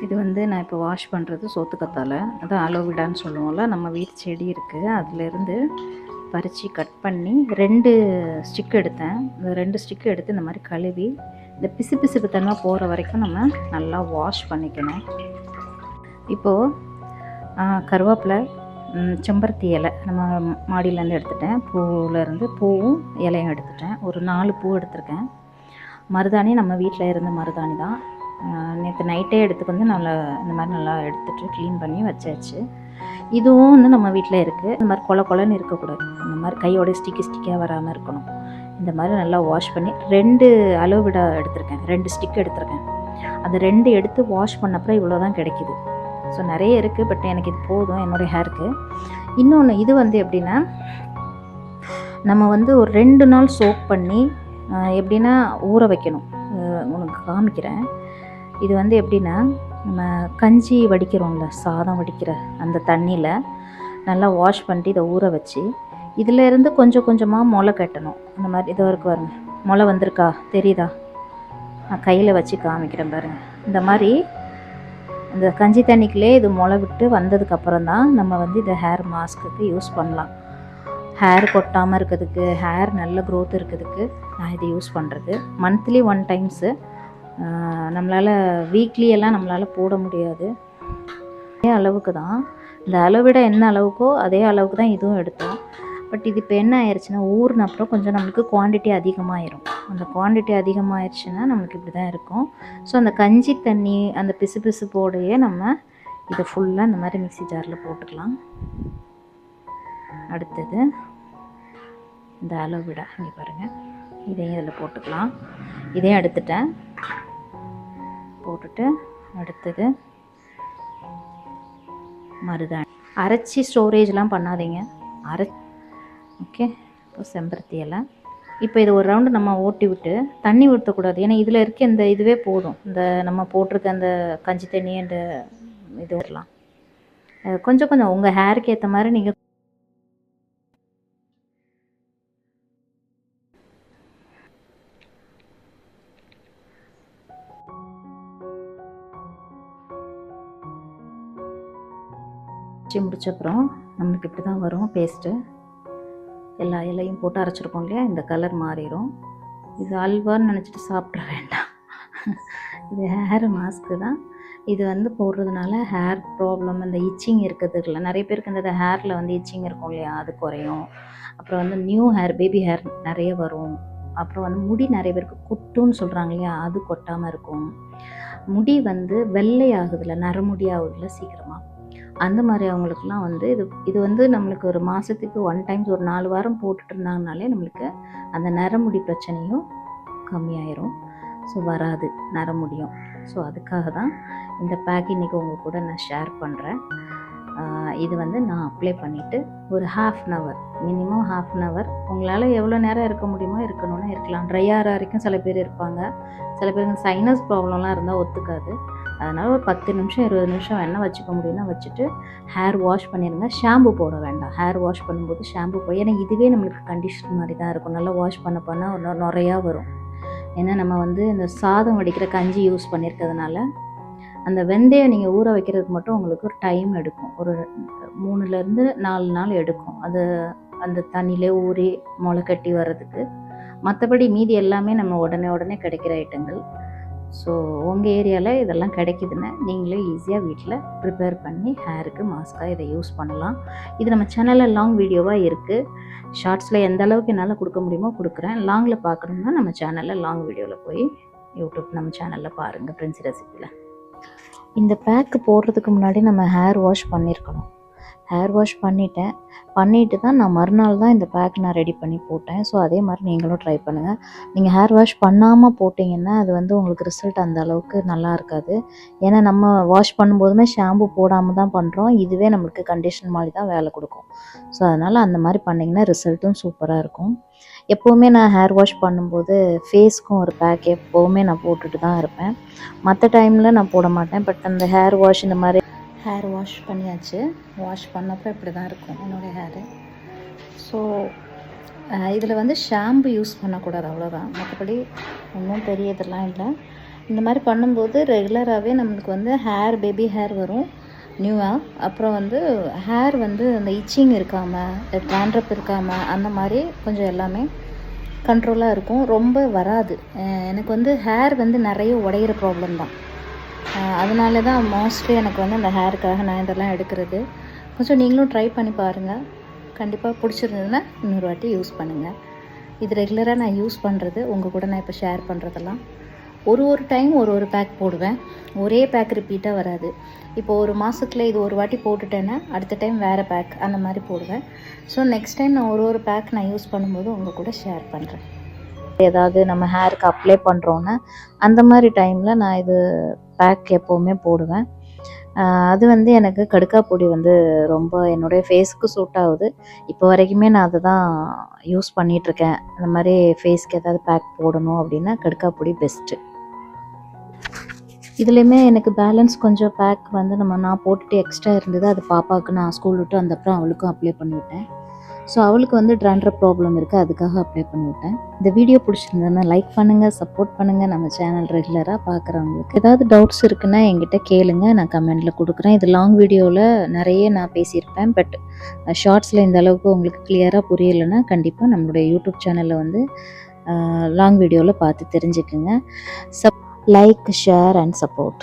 இது வந்து நான் இப்போ வாஷ் பண்ணுறது சோத்துக்கத்தாழை, அதான் அலோவிடான்னு சொல்லுவோம்ல. நம்ம வீட்டு செடி இருக்குது, அதிலேருந்து பறித்து கட் பண்ணி 2 ஸ்டிக் எடுத்தேன். இந்த 2 ஸ்டிக் எடுத்து இந்த மாதிரி கழுவி இந்த பிசு பிசுப்பு தன்மை போகிற வரைக்கும் நம்ம நல்லா வாஷ் பண்ணிக்கணும். இப்போது கருவேப்பிலை, செம்பருத்தி இலை நம்ம மாடியிலேருந்து எடுத்துட்டேன். பூவிலேருந்து பூவும் இலையும் எடுத்துட்டேன். ஒரு 4 பூ எடுத்திருக்கேன். மருதாணி நம்ம வீட்டில் இருந்த மருதாணி தான். நேற்று நைட்டே எடுத்துக்கு வந்து நல்லா இந்த மாதிரி நல்லா எடுத்துகிட்டு க்ளீன் பண்ணி வச்சாச்சு. இதுவும் வந்து நம்ம வீட்டில் இருக்குது. இந்த மாதிரி கொலன்னு இருக்கக்கூடாது. இந்த மாதிரி கையோட ஸ்டிக்காக வராமல் இருக்கணும். இந்த மாதிரி நல்லா வாஷ் பண்ணி 2 அலோவிடா எடுத்திருக்கேன். 2 ஸ்டிக் எடுத்திருக்கேன். அந்த 2 எடுத்து வாஷ் பண்ணப்பறம் இவ்வளோ தான் கிடைக்கிது. ஸோ நிறைய இருக்குது, பட் எனக்கு இது போதும் என்னுடைய ஹேருக்கு. இன்னொன்று இது வந்து எப்படின்னா, நம்ம வந்து ஒரு 2 நாள் சோக் பண்ணி எப்படின்னா ஊற வைக்கணும். உனக்கு காமிக்கிறேன். இது வந்து எப்படின்னா, நம்ம கஞ்சி வடிக்கிறோம்ல, சாதம் வடிக்கிற அந்த தண்ணியில் நல்லா வாஷ் பண்ணிட்டு இதை ஊற வச்சு இதிலேருந்து கொஞ்சம் கொஞ்சமாக முளை கட்டணும். அந்த மாதிரி இதை வரைக்கும் பாருங்க, முளை வந்திருக்கா தெரியுதா? நான் கையில் வச்சு காமிக்கிறேன் பாருங்கள். இந்த மாதிரி இந்த கஞ்சி தண்ணிக்குள்ளே இது முளை விட்டு வந்ததுக்கப்புறம் தான் நம்ம வந்து இதை ஹேர் மாஸ்க்குக்கு யூஸ் பண்ணலாம். ஹேர் கொட்டாமல் இருக்கிறதுக்கு, ஹேர் நல்ல க்ரோத் இருக்கிறதுக்கு நான் இதை யூஸ் பண்ணுறது. Monthly 1 times. நம்மளால் வீக்லியெல்லாம் நம்மளால் போட முடியாது. அதே அளவுக்கு தான் இந்த அளவிட என்ன அளவுக்கோ அதே அளவுக்கு தான் இதுவும் எடுத்தோம். பட் இது இப்போ என்ன ஆயிடுச்சுன்னா, ஊறின அப்புறம் கொஞ்சம் நம்மளுக்கு குவான்டிட்டி அதிகமாகிடும். அந்த குவான்டிட்டி அதிகமாகிடுச்சுன்னா நம்மளுக்கு இப்படி தான் இருக்கும். ஸோ அந்த கஞ்சி தண்ணி அந்த பிசு பிசுப்போடையே நம்ம இதை ஃபுல்லாக இந்த மாதிரி மிக்ஸி ஜாரில் போட்டுக்கலாம். அடுத்தது இந்த அலோவிடா இங்கே பாருங்கள், இதையும் இதில் போட்டுக்கலாம். இதையும் எடுத்துட்டேன். போட்டுட்டு அடுத்தது மருதாணி. அரைச்சி ஸ்டோரேஜ்லாம் பண்ணாதீங்க. ஓகே. இப்போ செம்பருத்தி இலை. இப்போ இது ஒரு ரவுண்டு நம்ம ஓட்டி விட்டு தண்ணி ஊற்றக்கூடாது. ஏன்னா இதில் இருக்க இந்த இதுவே போதும். இந்த நம்ம போட்டிருக்க அந்த கஞ்சி தண்ணி அந்த இது வரலாம். கொஞ்சம் கொஞ்சம் உங்கள் ஹேருக்கு ஏற்ற மாதிரி நீங்கள் முடிச்சப்புறம் நம்மளுக்கு இப்படி தான் வரும் பேஸ்ட்டு. எல்லா இலையும் போட்டு அரைச்சிருக்கோம் இல்லையா, இந்த கலர் மாறிடும். இது அல்வான்னு நினச்சிட்டு சாப்பிட வேண்டாம். இது ஹேர் மாஸ்க்கு தான். இது வந்து போடுறதுனால ஹேர் ப்ராப்ளம், அந்த இச்சிங் இருக்கிறது இல்லை, நிறைய பேருக்கு இந்த ஹேரில் வந்து இச்சிங் இருக்கும் இல்லையா, அது குறையும். அப்புறம் வந்து நியூ ஹேர், பேபி ஹேர் நிறைய வரும். அப்புறம் வந்து முடி நிறைய பேருக்கு குட்டுன்னு சொல்கிறாங்க இல்லையா, அது கொட்டாமல் இருக்கும். முடி வந்து வெள்ளை ஆகுதில்ல, நரமுடி ஆகுதில்ல சீக்கிரமாக, அந்த மாதிரி அவங்களுக்குலாம் வந்து இது வந்து நம்மளுக்கு ஒரு மாதத்துக்கு 1 டைம்ஸ் ஒரு 4 வாரம் போட்டுட்டு இருந்தாங்கனாலே நம்மளுக்கு அந்த நரமுடி பிரச்சனையும் கம்மியாயிரும். ஸோ வராது நரமுடியும். ஸோ அதுக்காக தான் இந்த பேக் இன்றைக்கி உங்கள் கூட நான் ஷேர் பண்ணுறேன். இது வந்து நான் அப்ளை பண்ணிவிட்டு ஒரு 1/2 an hour, minimum 1/2 an hour, உங்களால் எவ்வளோ நேரம் இருக்க முடியுமோ இருக்கணும்னா இருக்கலாம். ட்ரை ஆகிற வரைக்கும் சில பேர் இருப்பாங்க. சில பேருக்கு சைனஸ் ப்ராப்ளம்லாம் இருந்தால் ஒத்துக்காது. அதனால் ஒரு 10 நிமிஷம் 20 நிமிஷம் என்ன வச்சுக்க முடியும்னா வச்சுட்டு ஹேர் வாஷ் பண்ணிடுங்க. ஷாம்பு போட வேண்டாம். ஹேர் வாஷ் பண்ணும்போது ஷாம்பு போய், ஏன்னா இதுவே நம்மளுக்கு கண்டிஷன் மாதிரி தான் இருக்கும். நல்லா வாஷ் பண்ண நிறையா வரும். ஏன்னா நம்ம வந்து இந்த சாதம் வடிக்கிற கஞ்சி யூஸ் பண்ணியிருக்கிறதுனால அந்த வெந்தயம் நீங்கள் ஊற வைக்கிறதுக்கு மட்டும் உங்களுக்கு ஒரு டைம் எடுக்கும். ஒரு 3லேருந்து 4 நாள் எடுக்கும் அது அந்த தண்ணியிலே ஊறி முளை கட்டி வர்றதுக்கு. மற்றபடி மீதி எல்லாமே நம்ம உடனே கிடைக்கிற ஐட்டங்கள். ஸோ உங்கள் ஏரியாவில் இதெல்லாம் கிடைக்குதுன்னு நீங்களே ஈஸியாக வீட்டில் ப்ரிப்பேர் பண்ணி ஹேருக்கு மாஸ்க்காக இதை யூஸ் பண்ணலாம். இது நம்ம சேனலில் லாங் வீடியோவாக இருக்குது. ஷார்ட்ஸில் எந்த அளவுக்கு என்னால் கொடுக்க முடியுமோ கொடுக்குறேன். லாங்கில் பார்க்கணுன்னா நம்ம சேனலில் லாங் வீடியோவில் போய் யூடியூப் நம்ம சேனலில் பாருங்கள், பிரின்சி ரெசிப்பியில். இந்த பேக்கு போடுறதுக்கு முன்னாடி நம்ம ஹேர் வாஷ் பண்ணியிருக்கணும். ஹேர் வாஷ் பண்ணிவிட்டு தான் நான் மறுநாள் தான் இந்த பேக் நான் ரெடி பண்ணி போட்டேன். ஸோ அதே மாதிரி நீங்களும் ட்ரை பண்ணுங்கள். நீங்கள் ஹேர் வாஷ் பண்ணாமல் போட்டிங்கன்னா அது வந்து உங்களுக்கு ரிசல்ட் அந்த அளவுக்கு நல்லா இருக்காது. ஏன்னா நம்ம வாஷ் பண்ணும்போதுமே ஷாம்பு போடாமல் தான் பண்ணுறோம். இதுவே நம்மளுக்கு கண்டிஷன் மாதிரி தான் வேலை கொடுக்கும். ஸோ அதனால் அந்த மாதிரி பண்ணிங்கன்னா ரிசல்ட்டும் சூப்பராக இருக்கும். எப்போவுமே நான் ஹேர் வாஷ் பண்ணும்போது ஃபேஸ்க்கும் ஒரு பேக் எப்போவுமே நான் போட்டுட்டு தான் இருப்பேன். மற்ற டைமில் நான் போட மாட்டேன். பட் அந்த ஹேர் வாஷ் இந்த மாதிரி ஹேர் வாஷ் பண்ணியாச்சு. வாஷ் பண்ணப்போ இப்படி தான் இருக்கும் என்னோடய ஹேரு. ஸோ இதில் வந்து ஷாம்பு யூஸ் பண்ணக்கூடாது, அவ்வளோதான். மற்றபடி ஒன்றும் பெரிய இதெல்லாம் இல்லை. இந்த மாதிரி பண்ணும்போது ரெகுலராகவே நம்மளுக்கு வந்து ஹேர் பேபி ஹேர் வரும் நியூவாக. அப்புறம் வந்து ஹேர் வந்து அந்த இச்சிங் இருக்காமல் ட்ராண்ட்ரப் இருக்காமல் அந்த மாதிரி கொஞ்சம் எல்லாமே கண்ட்ரோலாக இருக்கும். ரொம்ப வராது. எனக்கு வந்து ஹேர் வந்து நிறைய உடையிற ப்ராப்ளம் தான். அதனால தான் மோஸ்ட்லி எனக்கு வந்து அந்த ஹேருக்காக நான் இதெல்லாம் எடுக்கிறது. கொஞ்சம் நீங்களும் ட்ரை பண்ணி பாருங்கள். கண்டிப்பாக பிடிச்சிருந்ததுன்னா இன்னொரு வாட்டி யூஸ் பண்ணுங்கள். இது ரெகுலராக நான் யூஸ் பண்ணுறது, உங்கள் கூட நான் இப்போ ஷேர் பண்ணுறதெல்லாம். ஒரு டைம் ஒரு பேக் போடுவேன். ஒரே பேக் ரிப்பீட்டாக வராது. இப்போது ஒரு மாதத்தில் இது ஒரு வாட்டி போட்டுட்டேன்னா அடுத்த டைம் வேறு பேக் அந்த மாதிரி போடுவேன். ஸோ நெக்ஸ்ட் டைம் நான் ஒரு பேக் நான் யூஸ் பண்ணும்போது உங்கள் கூட ஷேர் பண்ணுறேன். ஏதாவது நம்ம ஹேருக்கு அப்ளை பண்ணுறோன்னா அந்த மாதிரி டைமில் நான் இது பேக் எப்போவுமே போடுவேன். அது வந்து எனக்கு கடுக்கா பொடி வந்து ரொம்ப என்னுடைய ஃபேஸுக்கு சூட் ஆகுது. இப்போ வரைக்குமே நான் அதை தான் யூஸ் பண்ணிகிட்ருக்கேன். அந்த மாதிரி ஃபேஸ்க்கு ஏதாவது பேக் போடணும் அப்படின்னா கடுக்கா பொடி பெஸ்ட்டு. இதுலேயுமே எனக்கு பேலன்ஸ் கொஞ்சம் பேக் வந்து நான் போட்டுட்டு எக்ஸ்ட்ரா இருந்தது. அது பாப்பாவுக்கு நான் ஸ்கூல் விட்டு வந்தப்புறம் அவளுக்கும் அப்ளை பண்ணிவிட்டேன். ஸோ அவளுக்கு வந்து ட்ராண்ட்ரப் ப்ராப்ளம் இருக்குது, அதுக்காக அப்ளை பண்ணிவிட்டேன். இந்த வீடியோ பிடிச்சிருந்ததுன்னா லைக் பண்ணுங்கள், சப்போர்ட் பண்ணுங்கள். நம்ம சேனல் ரெகுலராக பார்க்குறவங்களுக்கு ஏதாவது டவுட்ஸ் இருக்குன்னா என்கிட்ட கேளுங்க, நான் கமெண்டில் கொடுக்குறேன். இது லாங் வீடியோவில் நிறைய நான் பேசியிருப்பேன். பட் ஷார்ட்ஸில் இந்த அளவுக்கு உங்களுக்கு கிளியராக புரியலைன்னா கண்டிப்பாக நம்மளுடைய யூடியூப் சேனலில் வந்து லாங் வீடியோவில் பார்த்து தெரிஞ்சுக்குங்க. Like, share and support.